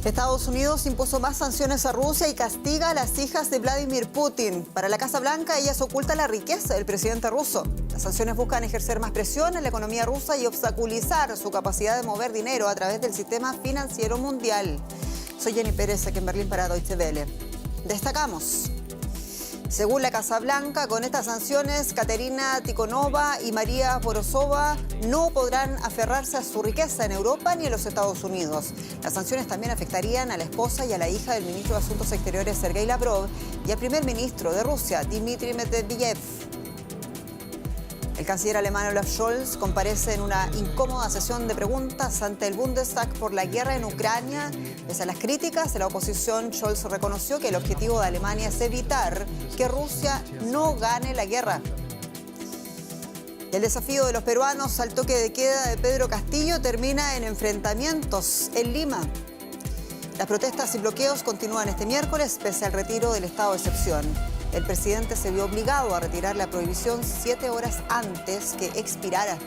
Estados Unidos impuso más sanciones a Rusia y castiga a las hijas de Vladimir Putin. Para la Casa Blanca, ellas ocultan la riqueza del presidente ruso. Las sanciones buscan ejercer más presión en la economía rusa y obstaculizar su capacidad de mover dinero a través del sistema financiero mundial. Soy Jenny Pérez, aquí en Berlín para Deutsche Welle. Destacamos. Según la Casa Blanca, con estas sanciones, Katerina Tikhonova y María Borisova no podrán aferrarse a su riqueza en Europa ni en los Estados Unidos. Las sanciones también afectarían a la esposa y a la hija del ministro de Asuntos Exteriores, Sergei Lavrov, y al primer ministro de Rusia, Dmitry Medvedev. El canciller alemán Olaf Scholz comparece en una incómoda sesión de preguntas ante el Bundestag por la guerra en Ucrania. Pese a las críticas de la oposición, Scholz reconoció que el objetivo de Alemania es evitar que Rusia no gane la guerra. El desafío de los peruanos al toque de queda de Pedro Castillo termina en enfrentamientos en Lima. Las protestas y bloqueos continúan este miércoles pese al retiro del estado de excepción. El presidente se vio obligado a retirar la prohibición 7 horas antes que expirara.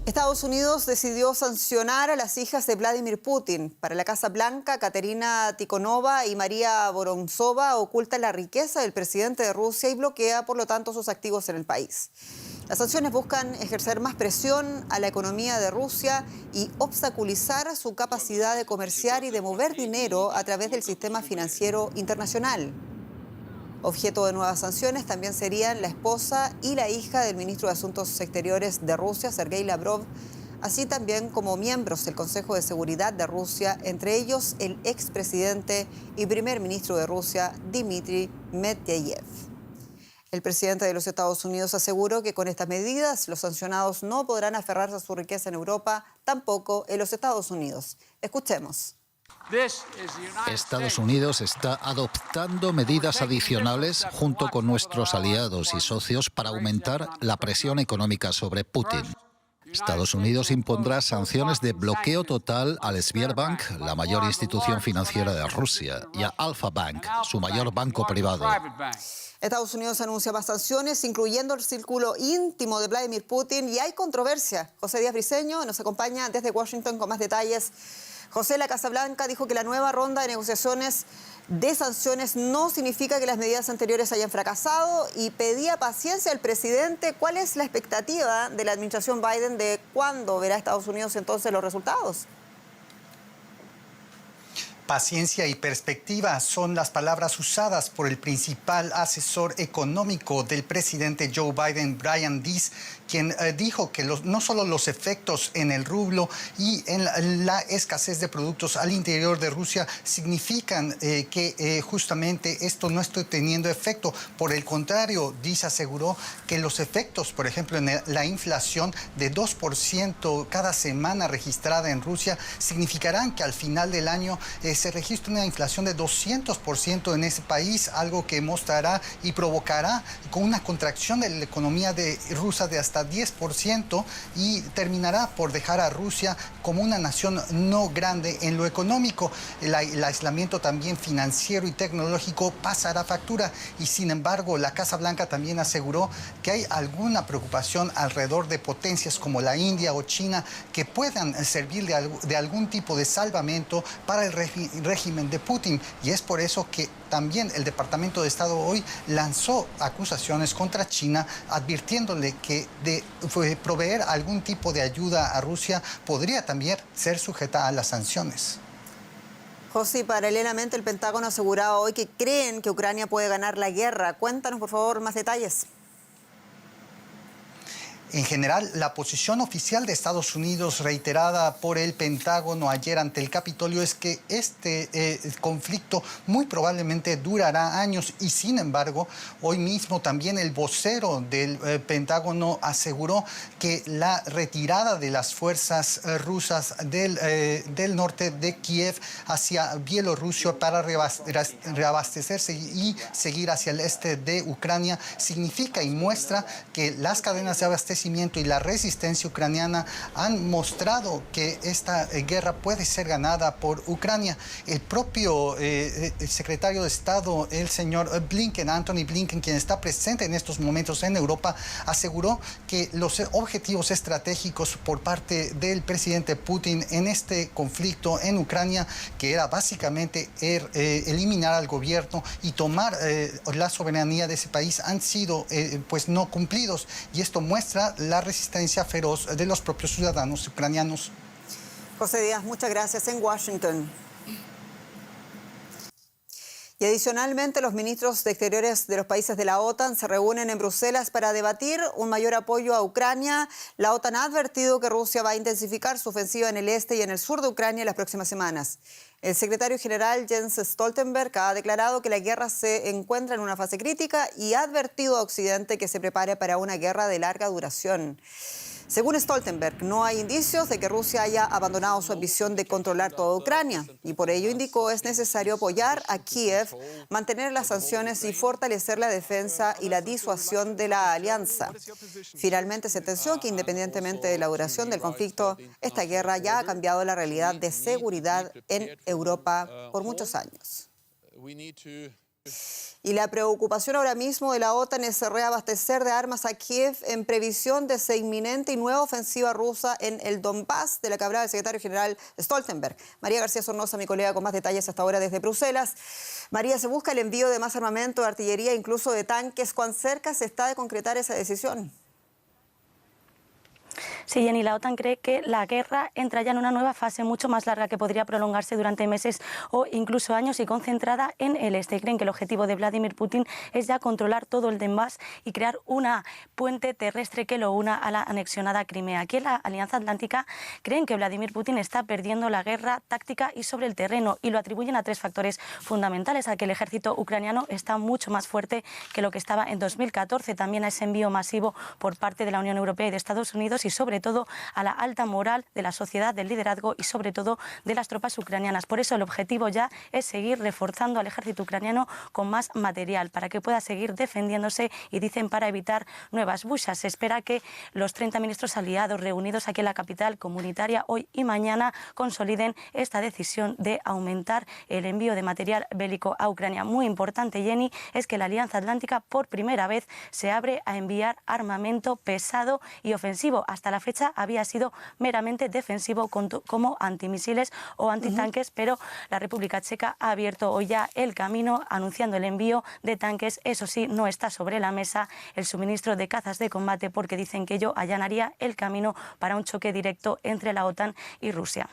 Estados Unidos decidió sancionar a las hijas de Vladimir Putin. Para la Casa Blanca, Katerina Tikhonova y María Borisova ocultan la riqueza del presidente de Rusia y bloquea, por lo tanto, sus activos en el país. Las sanciones buscan ejercer más presión a la economía de Rusia y obstaculizar su capacidad de comerciar y de mover dinero a través del sistema financiero internacional. Objeto de nuevas sanciones también serían la esposa y la hija del ministro de Asuntos Exteriores de Rusia, Sergei Lavrov, así también como miembros del Consejo de Seguridad de Rusia, entre ellos el expresidente y primer ministro de Rusia, Dmitry Medvedev. El presidente de los Estados Unidos aseguró que con estas medidas los sancionados no podrán aferrarse a su riqueza en Europa, tampoco en los Estados Unidos. Escuchemos. Estados Unidos está adoptando medidas adicionales junto con nuestros aliados y socios para aumentar la presión económica sobre Putin. Estados Unidos impondrá sanciones de bloqueo total al Sberbank, la mayor institución financiera de Rusia, y a Alfa Bank, su mayor banco privado. Estados Unidos anuncia más sanciones, incluyendo el círculo íntimo de Vladimir Putin, y hay controversia. José Díaz Briceño nos acompaña desde Washington con más detalles. José, la Casa Blanca dijo que la nueva ronda de negociaciones de sanciones no significa que las medidas anteriores hayan fracasado y pedía paciencia al presidente. ¿Cuál es la expectativa de la administración Biden de cuándo verá Estados Unidos entonces los resultados? Paciencia y perspectiva son las palabras usadas por el principal asesor económico del presidente Joe Biden, Brian Deese, quien dijo que no solo los efectos en el rublo y en la escasez de productos al interior de Rusia significan que justamente esto no está teniendo efecto. Por el contrario, Deese aseguró que los efectos, por ejemplo, en la inflación de 2% cada semana registrada en Rusia, significarán que al final del año se registra una inflación de 200% en ese país, algo que mostrará y provocará con una contracción de la economía rusa de hasta 10% y terminará por dejar a Rusia como una nación no grande en lo económico. El aislamiento también financiero y tecnológico pasará factura y sin embargo la Casa Blanca también aseguró que hay alguna preocupación alrededor de potencias como la India o China que puedan servir de algún tipo de salvamento para el régimen de Putin, y es por eso que también el Departamento de Estado hoy lanzó acusaciones contra China, advirtiéndole que de proveer algún tipo de ayuda a Rusia podría también ser sujeta a las sanciones. José, paralelamente el Pentágono ha asegurado hoy que creen que Ucrania puede ganar la guerra. Cuéntanos, por favor, más detalles. En general, la posición oficial de Estados Unidos, reiterada por el Pentágono ayer ante el Capitolio, es que este conflicto muy probablemente durará años y, sin embargo, hoy mismo también el vocero del Pentágono aseguró que la retirada de las fuerzas rusas del norte de Kiev hacia Bielorrusia para reabastecerse y seguir hacia el este de Ucrania significa y muestra que las cadenas de abastecimiento fortalecimiento y la resistencia ucraniana han mostrado que esta guerra puede ser ganada por Ucrania. El propio el secretario de Estado, el señor Blinken, Anthony Blinken, quien está presente en estos momentos en Europa, aseguró que los objetivos estratégicos por parte del presidente Putin en este conflicto en Ucrania, que era básicamente eliminar al gobierno y tomar la soberanía de ese país, han sido pues no cumplidos, y esto muestra la resistencia feroz de los propios ciudadanos ucranianos. José Díaz, muchas gracias en Washington. Y adicionalmente, los ministros de Exteriores de los países de la OTAN se reúnen en Bruselas para debatir un mayor apoyo a Ucrania. La OTAN ha advertido que Rusia va a intensificar su ofensiva en el este y en el sur de Ucrania en las próximas semanas. El secretario general Jens Stoltenberg ha declarado que la guerra se encuentra en una fase crítica y ha advertido a Occidente que se prepare para una guerra de larga duración. Según Stoltenberg, no hay indicios de que Rusia haya abandonado su ambición de controlar toda Ucrania y por ello indicó es necesario apoyar a Kiev, mantener las sanciones y fortalecer la defensa y la disuasión de la alianza. Finalmente sentenció que independientemente de la duración del conflicto, esta guerra ya ha cambiado la realidad de seguridad en Europa por muchos años. Y la preocupación ahora mismo de la OTAN es reabastecer de armas a Kiev en previsión de esa inminente y nueva ofensiva rusa en el Donbass, de la que hablaba el secretario general Stoltenberg. María García Sornosa, mi colega, con más detalles hasta ahora desde Bruselas. María, se busca el envío de más armamento, de artillería, incluso de tanques. ¿Cuán cerca se está de concretar esa decisión? Sí, Jenny, la OTAN cree que la guerra entra ya en una nueva fase mucho más larga que podría prolongarse durante meses o incluso años y concentrada en el este. Creen que el objetivo de Vladimir Putin es ya controlar todo el Donbass y crear una puente terrestre que lo una a la anexionada Crimea. Aquí en la Alianza Atlántica creen que Vladimir Putin está perdiendo la guerra táctica y sobre el terreno y lo atribuyen a tres factores fundamentales: a que el ejército ucraniano está mucho más fuerte que lo que estaba en 2014, también a ese envío masivo por parte de la Unión Europea y de Estados Unidos y sobre todo a la alta moral de la sociedad, del liderazgo y sobre todo de las tropas ucranianas. Por eso el objetivo ya es seguir reforzando al ejército ucraniano con más material para que pueda seguir defendiéndose y dicen para evitar nuevas bushas. Se espera que los 30 ministros aliados reunidos aquí en la capital comunitaria hoy y mañana consoliden esta decisión de aumentar el envío de material bélico a Ucrania. Muy importante, Jenny, es que la Alianza Atlántica por primera vez se abre a enviar armamento pesado y ofensivo. Hasta la fecha había sido meramente defensivo como antimisiles o antitanques, pero la República Checa ha abierto hoy ya el camino anunciando el envío de tanques. Eso sí, no está sobre la mesa el suministro de cazas de combate porque dicen que ello allanaría el camino para un choque directo entre la OTAN y Rusia.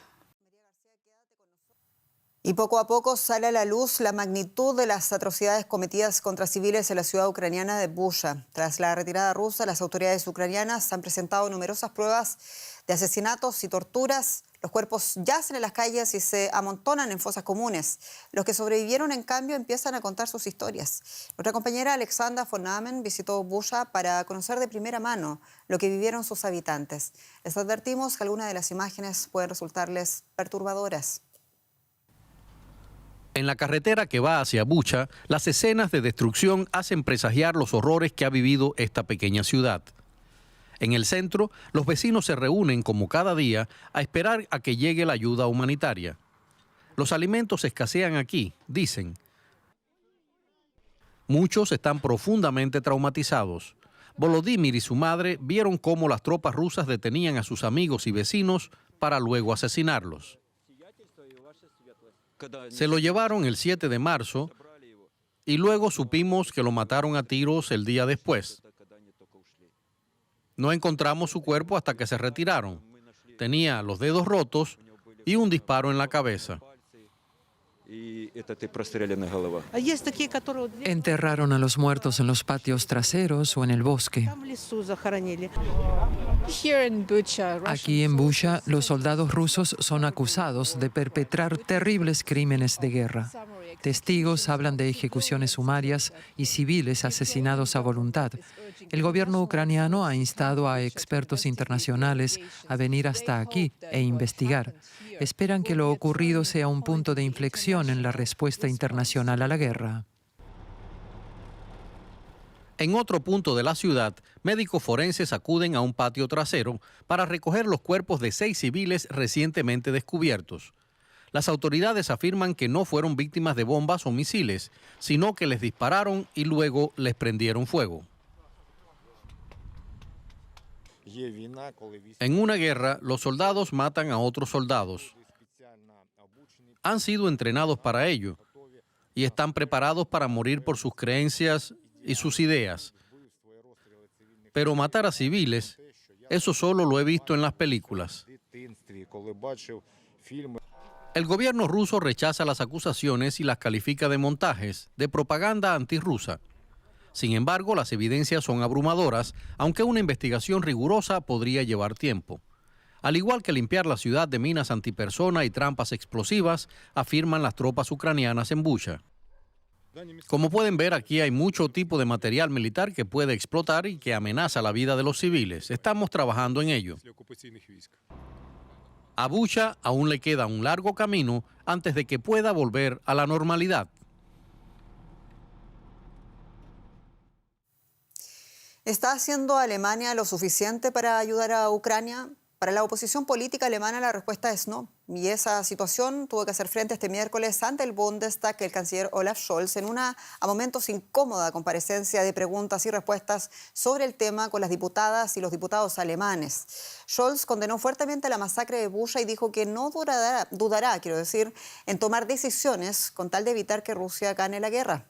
Y poco a poco sale a la luz la magnitud de las atrocidades cometidas contra civiles en la ciudad ucraniana de Bucha. Tras la retirada rusa, las autoridades ucranianas han presentado numerosas pruebas de asesinatos y torturas. Los cuerpos yacen en las calles y se amontonan en fosas comunes. Los que sobrevivieron, en cambio, empiezan a contar sus historias. Nuestra compañera Alexandra von Amen visitó Bucha para conocer de primera mano lo que vivieron sus habitantes. Les advertimos que algunas de las imágenes pueden resultarles perturbadoras. En la carretera que va hacia Bucha, las escenas de destrucción hacen presagiar los horrores que ha vivido esta pequeña ciudad. En el centro, los vecinos se reúnen como cada día a esperar a que llegue la ayuda humanitaria. Los alimentos escasean aquí, dicen. Muchos están profundamente traumatizados. Volodymyr y su madre vieron cómo las tropas rusas detenían a sus amigos y vecinos para luego asesinarlos. Se lo llevaron el 7 de marzo y luego supimos que lo mataron a tiros el día después. No encontramos su cuerpo hasta que se retiraron. Tenía los dedos rotos y un disparo en la cabeza. Enterraron a los muertos en los patios traseros o en el bosque. Aquí en Bucha, los soldados rusos son acusados de perpetrar terribles crímenes de guerra. Testigos hablan de ejecuciones sumarias y civiles asesinados a voluntad. El gobierno ucraniano ha instado a expertos internacionales a venir hasta aquí e investigar. Esperan que lo ocurrido sea un punto de inflexión en la respuesta internacional a la guerra. En otro punto de la ciudad, médicos forenses acuden a un patio trasero para recoger los cuerpos de 6 civiles recientemente descubiertos. Las autoridades afirman que no fueron víctimas de bombas o misiles, sino que les dispararon y luego les prendieron fuego. En una guerra, los soldados matan a otros soldados. Han sido entrenados para ello y están preparados para morir por sus creencias y sus ideas. Pero matar a civiles, eso solo lo he visto en las películas. El gobierno ruso rechaza las acusaciones y las califica de montajes, de propaganda antirrusa. Sin embargo, las evidencias son abrumadoras, aunque una investigación rigurosa podría llevar tiempo. Al igual que limpiar la ciudad de minas antipersona y trampas explosivas, afirman las tropas ucranianas en Bucha. Como pueden ver, aquí hay mucho tipo de material militar que puede explotar y que amenaza la vida de los civiles. Estamos trabajando en ello. A Bucha aún le queda un largo camino antes de que pueda volver a la normalidad. ¿Está haciendo Alemania lo suficiente para ayudar a Ucrania? Para la oposición política alemana la respuesta es no. Y esa situación tuvo que hacer frente este miércoles ante el Bundestag el canciller Olaf Scholz en una a momentos incómoda comparecencia de preguntas y respuestas sobre el tema con las diputadas y los diputados alemanes. Scholz condenó fuertemente la masacre de Bucha y dijo que no dudará, en tomar decisiones con tal de evitar que Rusia gane la guerra.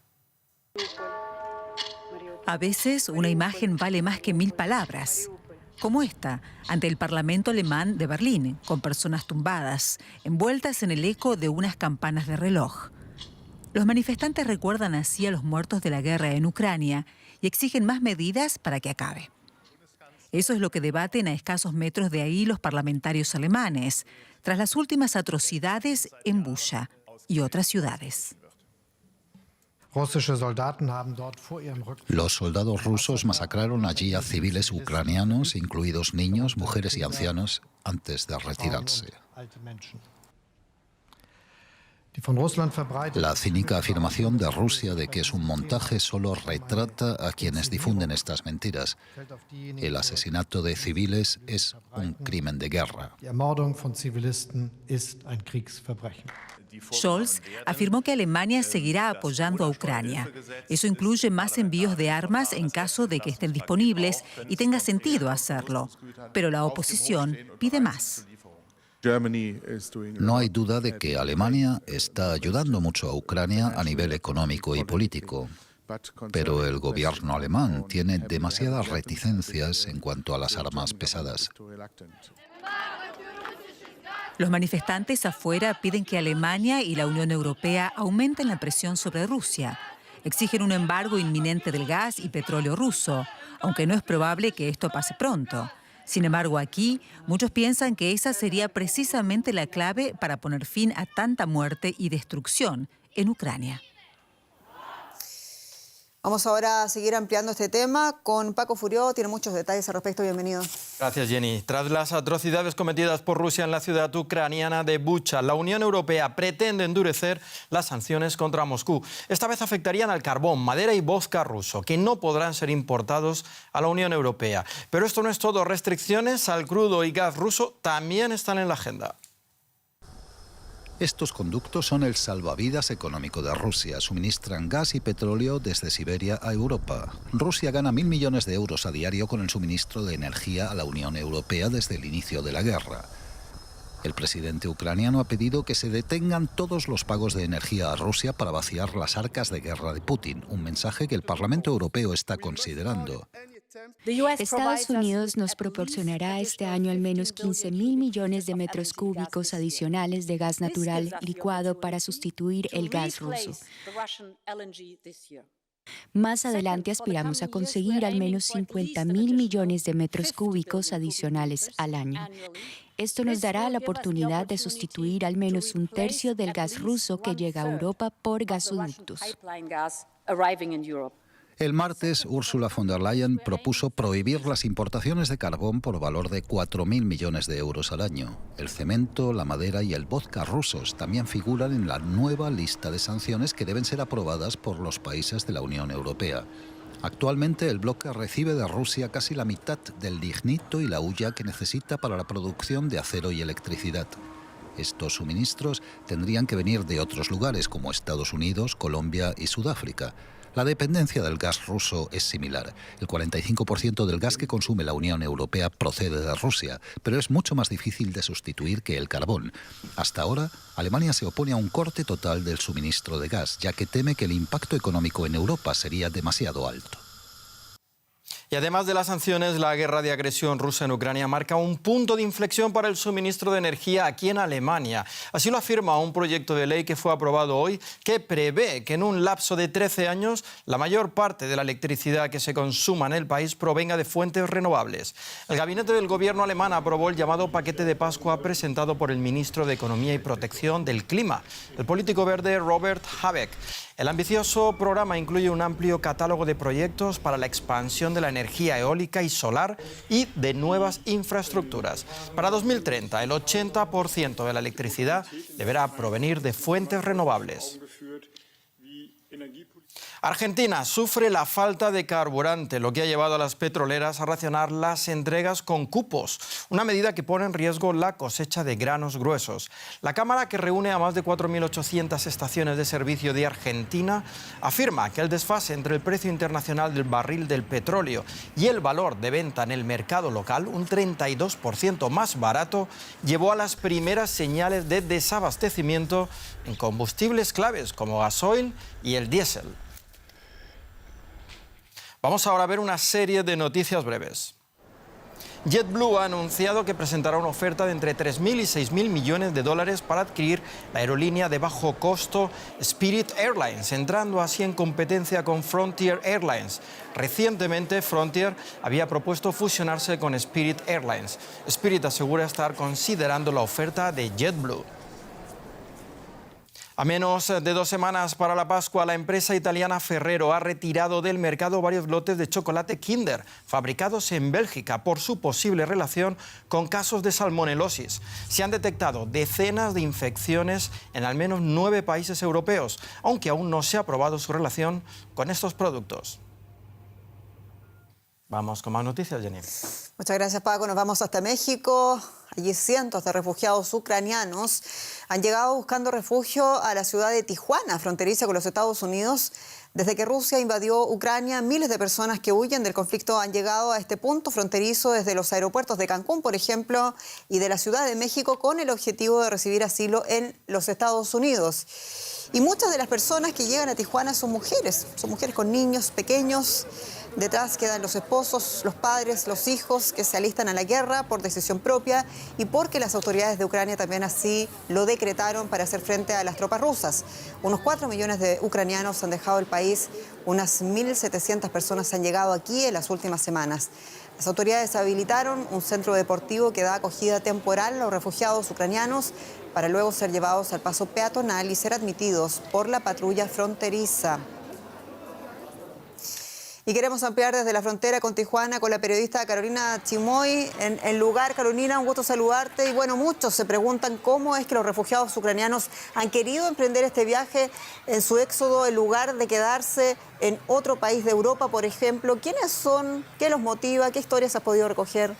A veces una imagen vale más que 1000 palabras. Como esta, ante el Parlamento alemán de Berlín, con personas tumbadas, envueltas en el eco de unas campanas de reloj. Los manifestantes recuerdan así a los muertos de la guerra en Ucrania y exigen más medidas para que acabe. Eso es lo que debaten a escasos metros de ahí los parlamentarios alemanes, tras las últimas atrocidades en Bucha y otras ciudades. Los soldados rusos masacraron allí a civiles ucranianos, incluidos niños, mujeres y ancianos, antes de retirarse. La cínica afirmación de Rusia de que es un montaje solo retrata a quienes difunden estas mentiras. El asesinato de civiles es un crimen de guerra. Scholz afirmó que Alemania seguirá apoyando a Ucrania. Eso incluye más envíos de armas en caso de que estén disponibles y tenga sentido hacerlo. Pero la oposición pide más. No hay duda de que Alemania está ayudando mucho a Ucrania a nivel económico y político. Pero el gobierno alemán tiene demasiadas reticencias en cuanto a las armas pesadas. Los manifestantes afuera piden que Alemania y la Unión Europea aumenten la presión sobre Rusia. Exigen un embargo inminente del gas y petróleo ruso, aunque no es probable que esto pase pronto. Sin embargo, aquí muchos piensan que esa sería precisamente la clave para poner fin a tanta muerte y destrucción en Ucrania. Vamos ahora a seguir ampliando este tema con Paco Furió. Tiene muchos detalles al respecto. Bienvenido. Gracias, Jenny. Tras las atrocidades cometidas por Rusia en la ciudad ucraniana de Bucha, la Unión Europea pretende endurecer las sanciones contra Moscú. Esta vez afectarían al carbón, madera y vodka ruso, que no podrán ser importados a la Unión Europea. Pero esto no es todo. Restricciones al crudo y gas ruso también están en la agenda. Estos conductos son el salvavidas económico de Rusia. Suministran gas y petróleo desde Siberia a Europa. Rusia gana 1.000 millones de euros a diario con el suministro de energía a la Unión Europea desde el inicio de la guerra. El presidente ucraniano ha pedido que se detengan todos los pagos de energía a Rusia para vaciar las arcas de guerra de Putin, un mensaje que el Parlamento Europeo está considerando. Estados Unidos nos proporcionará este año al menos 15.000 millones de metros cúbicos adicionales de gas natural licuado para sustituir el gas ruso. Más adelante aspiramos a conseguir al menos 50.000 millones de metros cúbicos adicionales al año. Esto nos dará la oportunidad de sustituir al menos un tercio del gas ruso que llega a Europa por gasoductos. El martes, Ursula von der Leyen propuso prohibir las importaciones de carbón por valor de 4.000 millones de euros al año. El cemento, la madera y el vodka rusos también figuran en la nueva lista de sanciones que deben ser aprobadas por los países de la Unión Europea. Actualmente el bloque recibe de Rusia casi la mitad del lignito y la hulla que necesita para la producción de acero y electricidad. Estos suministros tendrían que venir de otros lugares como Estados Unidos, Colombia y Sudáfrica. La dependencia del gas ruso es similar. El 45% del gas que consume la Unión Europea procede de Rusia, pero es mucho más difícil de sustituir que el carbón. Hasta ahora, Alemania se opone a un corte total del suministro de gas, ya que teme que el impacto económico en Europa sería demasiado alto. Y además de las sanciones, la guerra de agresión rusa en Ucrania marca un punto de inflexión para el suministro de energía aquí en Alemania. Así lo afirma un proyecto de ley que fue aprobado hoy, que prevé que en un lapso de 13 años la mayor parte de la electricidad que se consuma en el país provenga de fuentes renovables. El gabinete del gobierno alemán aprobó el llamado paquete de Pascua presentado por el ministro de Economía y Protección del Clima, el político verde Robert Habeck. El ambicioso programa incluye un amplio catálogo de proyectos para la expansión de la energía eólica y solar y de nuevas infraestructuras. Para 2030, el 80% de la electricidad deberá provenir de fuentes renovables. Argentina sufre la falta de carburante, lo que ha llevado a las petroleras a racionar las entregas con cupos, una medida que pone en riesgo la cosecha de granos gruesos. La Cámara, que reúne a más de 4.800 estaciones de servicio de Argentina, afirma que el desfase entre el precio internacional del barril del petróleo y el valor de venta en el mercado local, un 32% más barato, llevó a las primeras señales de desabastecimiento en combustibles claves como gasoil y el diésel. Vamos ahora a ver una serie de noticias breves. JetBlue ha anunciado que presentará una oferta de entre 3.000 y 6.000 millones de dólares para adquirir la aerolínea de bajo costo Spirit Airlines, entrando así en competencia con Frontier Airlines. Recientemente, Frontier había propuesto fusionarse con Spirit Airlines. Spirit asegura estar considerando la oferta de JetBlue. A menos de 2 semanas para la Pascua, la empresa italiana Ferrero ha retirado del mercado varios lotes de chocolate Kinder fabricados en Bélgica por su posible relación con casos de salmonelosis. Se han detectado decenas de infecciones en al menos 9 países europeos, aunque aún no se ha probado su relación con estos productos. Vamos con más noticias, Jenny. Muchas gracias, Paco. Nos vamos hasta México. Allí cientos de refugiados ucranianos han llegado buscando refugio a la ciudad de Tijuana, fronteriza con los Estados Unidos. Desde que Rusia invadió Ucrania, miles de personas que huyen del conflicto han llegado a este punto fronterizo desde los aeropuertos de Cancún, por ejemplo, y de la Ciudad de México, con el objetivo de recibir asilo en los Estados Unidos. Y muchas de las personas que llegan a Tijuana son mujeres con niños pequeños. Detrás quedan los esposos, los padres, los hijos que se alistan a la guerra por decisión propia y porque las autoridades de Ucrania también así lo decretaron para hacer frente a las tropas rusas. Unos 4 millones de ucranianos han dejado el país, unas 1.700 personas han llegado aquí en las últimas semanas. Las autoridades habilitaron un centro deportivo que da acogida temporal a los refugiados ucranianos para luego ser llevados al paso peatonal y ser admitidos por la patrulla fronteriza. Y queremos ampliar desde la frontera con Tijuana con la periodista Carolina Chimoy. En el lugar, Carolina, un gusto saludarte. Y bueno, muchos se preguntan cómo es que los refugiados ucranianos han querido emprender este viaje en su éxodo en lugar de quedarse en otro país de Europa, por ejemplo. ¿Quiénes son? ¿Qué los motiva? ¿Qué historias has podido recoger?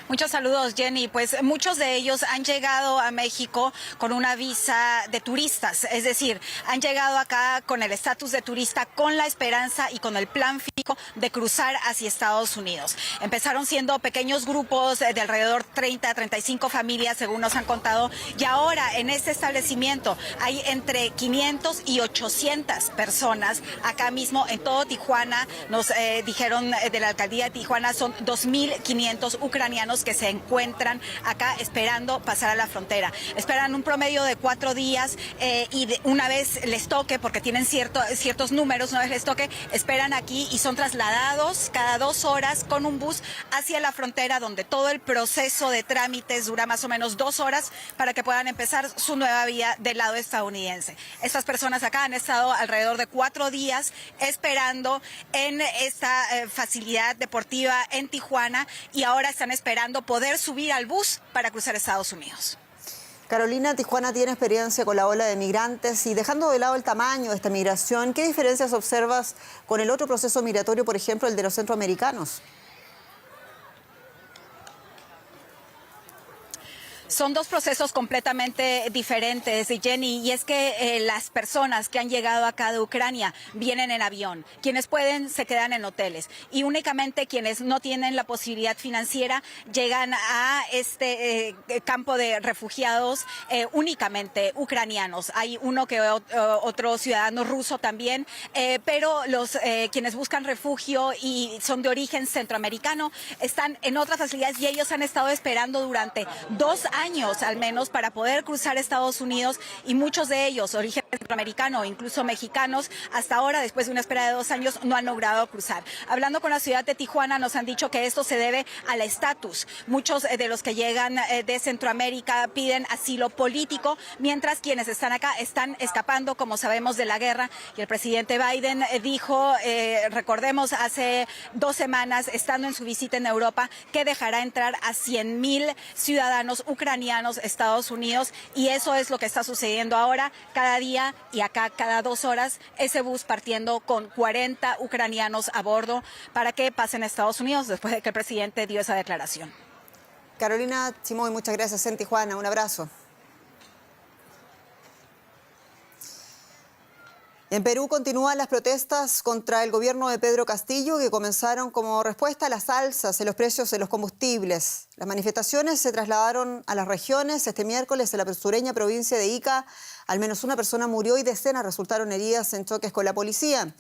Muchos saludos, Jenny. Pues muchos de ellos han llegado a México con una visa de turistas, es decir, han llegado acá con el estatus de turista, con la esperanza y con el plan fijo de cruzar hacia Estados Unidos. Empezaron siendo pequeños grupos de alrededor 30 a 35 familias, según nos han contado, y ahora en este establecimiento hay entre 500 y 800 personas acá mismo en todo Tijuana. Nos dijeron de la alcaldía de Tijuana, son 2.500 ucranianos que se encuentran acá esperando pasar a la frontera. Esperan un promedio de 4 días y una vez les toque, porque tienen ciertos números, una vez les toque, esperan aquí y son trasladados cada 2 horas con un bus hacia la frontera, donde todo el proceso de trámites dura más o menos 2 horas para que puedan empezar su nueva vida del lado estadounidense. Estas personas acá han estado alrededor de 4 días esperando en esta facilidad deportiva en Tijuana y ahora están esperando poder subir al bus para cruzar Estados Unidos. Carolina, Tijuana tiene experiencia con la ola de migrantes y dejando de lado el tamaño de esta migración, ¿qué diferencias observas con el otro proceso migratorio, por ejemplo, el de los centroamericanos? Son dos procesos completamente diferentes, Jenny, y es que las personas que han llegado acá de Ucrania vienen en avión. Quienes pueden se quedan en hoteles y únicamente quienes no tienen la posibilidad financiera llegan a este campo de refugiados únicamente ucranianos. Hay uno que otro ciudadano ruso también, pero los quienes buscan refugio y son de origen centroamericano están en otras facilidades y ellos han estado esperando durante 2 años al menos para poder cruzar Estados Unidos y muchos de ellos, origen centroamericano, incluso mexicanos, hasta ahora, después de una espera de 2 años, no han logrado cruzar. Hablando con la ciudad de Tijuana, nos han dicho que esto se debe al estatus. Muchos de los que llegan de Centroamérica piden asilo político, mientras quienes están acá están escapando, como sabemos, de la guerra. Y el presidente Biden dijo, recordemos, hace 2 semanas, estando en su visita en Europa, que dejará entrar a 100,000 ciudadanos ucranianos a Estados Unidos, y eso es lo que está sucediendo ahora. Cada día y acá cada 2 horas ese bus partiendo con 40 ucranianos a bordo para que pasen a Estados Unidos después de que el presidente dio esa declaración. Carolina Chimoy, muchas gracias en Tijuana. Un abrazo. En Perú continúan las protestas contra el gobierno de Pedro Castillo, que comenzaron como respuesta a las alzas en los precios de los combustibles. Las manifestaciones se trasladaron a las regiones. Este miércoles en la sureña provincia de Ica, al menos una persona murió y decenas resultaron heridas en choques con la policía.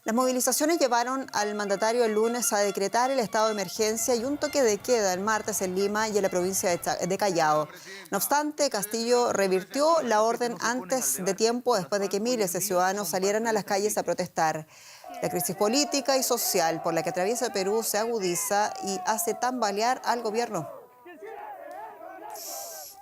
Las movilizaciones llevaron al mandatario el lunes a decretar el estado de emergencia y un toque de queda el martes en Lima y en la provincia de Callao. No obstante, Castillo revirtió la orden antes de tiempo después de que miles de ciudadanos salieran a las calles a protestar. La crisis política y social por la que atraviesa Perú se agudiza y hace tambalear al gobierno.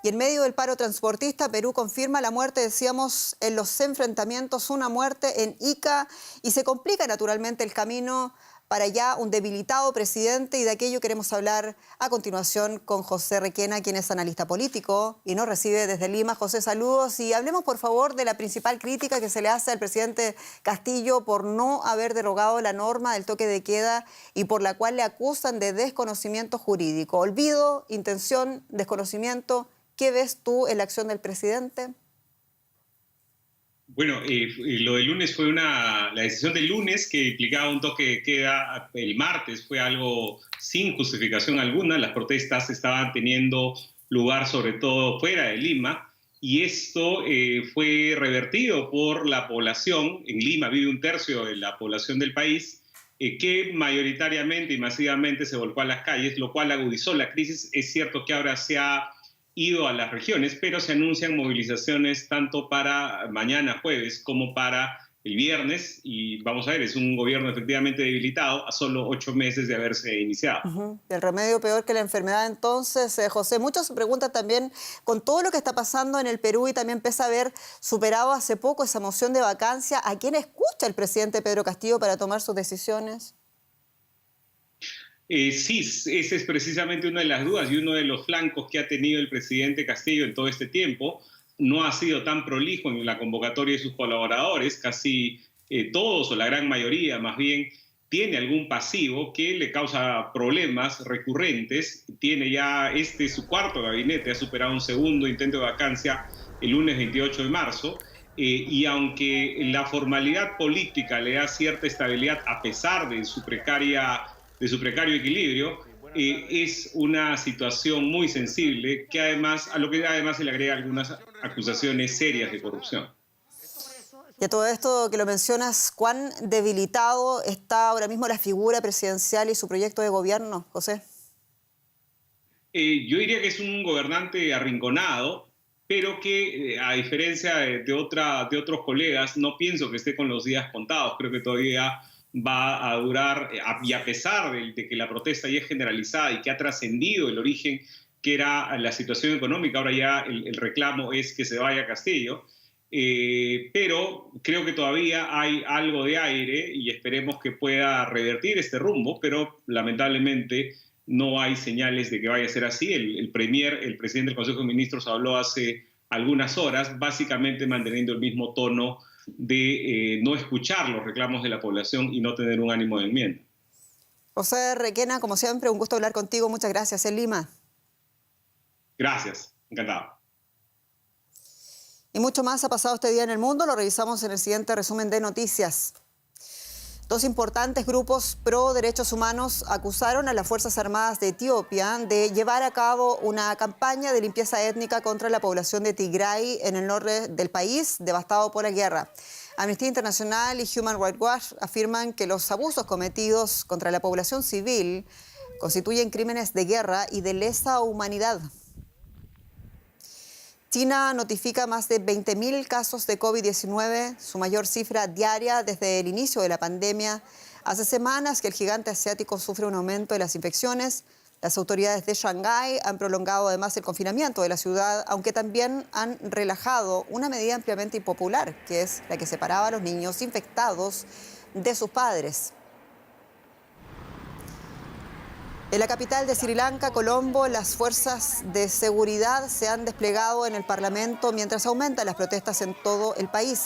Y en medio del paro transportista, Perú confirma la muerte, decíamos, en los enfrentamientos, una muerte en Ica, y se complica naturalmente el camino para ya un debilitado presidente, y de aquello queremos hablar a continuación con José Requena, quien es analista político y nos recibe desde Lima. José, saludos, y hablemos por favor de la principal crítica que se le hace al presidente Castillo por no haber derogado la norma del toque de queda y por la cual le acusan de desconocimiento jurídico. Olvido, intención, desconocimiento. ¿Qué ves tú en la acción del presidente? Bueno, lo del lunes fue la decisión del lunes que implicaba un toque de queda el martes, fue algo sin justificación alguna. Las protestas estaban teniendo lugar sobre todo fuera de Lima, y esto fue revertido por la población. En Lima vive 1/3 de la población del país, que mayoritariamente y masivamente se volcó a las calles, lo cual agudizó la crisis. Es cierto que ahora se ha ido a las regiones, pero se anuncian movilizaciones tanto para mañana jueves como para el viernes, y vamos a ver, es un gobierno efectivamente debilitado a solo 8 meses de haberse iniciado. El remedio peor que la enfermedad, entonces, José. Muchos se preguntan también, con todo lo que está pasando en el Perú, y también pese a haber superado hace poco esa moción de vacancia, ¿a quién escucha el presidente Pedro Castillo para tomar sus decisiones? Sí, esa es precisamente una de las dudas y uno de los flancos que ha tenido el presidente Castillo en todo este tiempo. No ha sido tan prolijo en la convocatoria de sus colaboradores. Casi todos, o la gran mayoría más bien, tiene algún pasivo que le causa problemas recurrentes. Tiene ya su cuarto gabinete, ha superado un segundo intento de vacancia el lunes 28 de marzo. Y aunque la formalidad política le da cierta estabilidad a pesar de su precario equilibrio, es una situación muy sensible a lo que además se le agrega algunas acusaciones serias de corrupción. Y a todo esto que lo mencionas, ¿cuán debilitado está ahora mismo la figura presidencial y su proyecto de gobierno, José? Yo diría que es un gobernante arrinconado, pero que a diferencia de otros colegas, no pienso que esté con los días contados. Creo que todavía va a durar, y a pesar de que la protesta ya es generalizada y que ha trascendido el origen que era la situación económica, ahora ya el reclamo es que se vaya Castillo, pero creo que todavía hay algo de aire y esperemos que pueda revertir este rumbo, pero lamentablemente no hay señales de que vaya a ser así. El presidente del Consejo de Ministros habló hace algunas horas, básicamente manteniendo el mismo tono de no escuchar los reclamos de la población y no tener un ánimo de enmienda. José Requena, como siempre, un gusto hablar contigo. Muchas gracias. En Lima. Gracias, encantado. Y mucho más ha pasado este día en el mundo. Lo revisamos en el siguiente resumen de noticias. Dos importantes grupos pro derechos humanos acusaron a las Fuerzas Armadas de Etiopía de llevar a cabo una campaña de limpieza étnica contra la población de Tigray en el norte del país, devastado por la guerra. Amnistía Internacional y Human Rights Watch afirman que los abusos cometidos contra la población civil constituyen crímenes de guerra y de lesa humanidad. China notifica más de 20.000 casos de COVID-19, su mayor cifra diaria desde el inicio de la pandemia. Hace semanas que el gigante asiático sufre un aumento de las infecciones. Las autoridades de Shanghái han prolongado además el confinamiento de la ciudad, aunque también han relajado una medida ampliamente impopular, que es la que separaba a los niños infectados de sus padres. En la capital de Sri Lanka, Colombo, las fuerzas de seguridad se han desplegado en el Parlamento mientras aumentan las protestas en todo el país.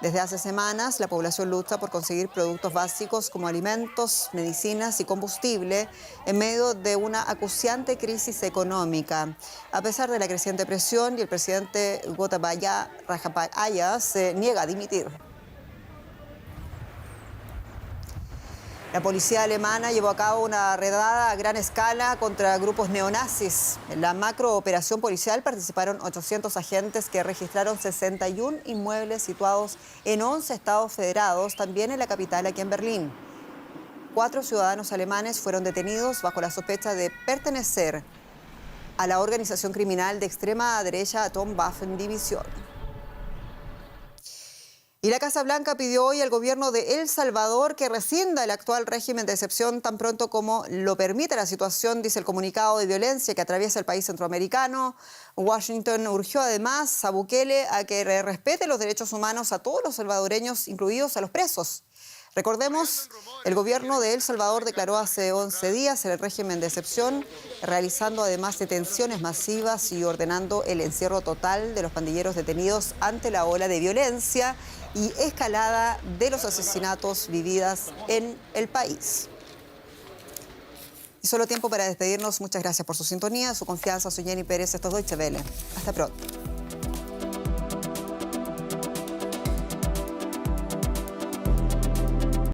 Desde hace semanas, la población lucha por conseguir productos básicos como alimentos, medicinas y combustible en medio de una acuciante crisis económica. A pesar de la creciente presión, y el presidente Gotabaya Rajapaksa se niega a dimitir. La policía alemana llevó a cabo una redada a gran escala contra grupos neonazis. En la macrooperación policial participaron 800 agentes que registraron 61 inmuebles situados en 11 estados federados, también en la capital, aquí en Berlín. 4 ciudadanos alemanes fueron detenidos bajo la sospecha de pertenecer a la organización criminal de extrema derecha Atomwaffendivision. Y la Casa Blanca pidió hoy al gobierno de El Salvador que rescinda el actual régimen de excepción tan pronto como lo permite la situación, dice el comunicado, de violencia que atraviesa el país centroamericano. Washington urgió además a Bukele a que respete los derechos humanos a todos los salvadoreños, incluidos a los presos. Recordemos, el gobierno de El Salvador declaró hace 11 días el régimen de excepción, realizando además detenciones masivas y ordenando el encierro total de los pandilleros detenidos ante la ola de violencia y escalada de los asesinatos vividas en el país. Y solo tiempo para despedirnos. Muchas gracias por su sintonía, su confianza. Soy Jenny Pérez, esto es Deutsche Welle. Hasta pronto.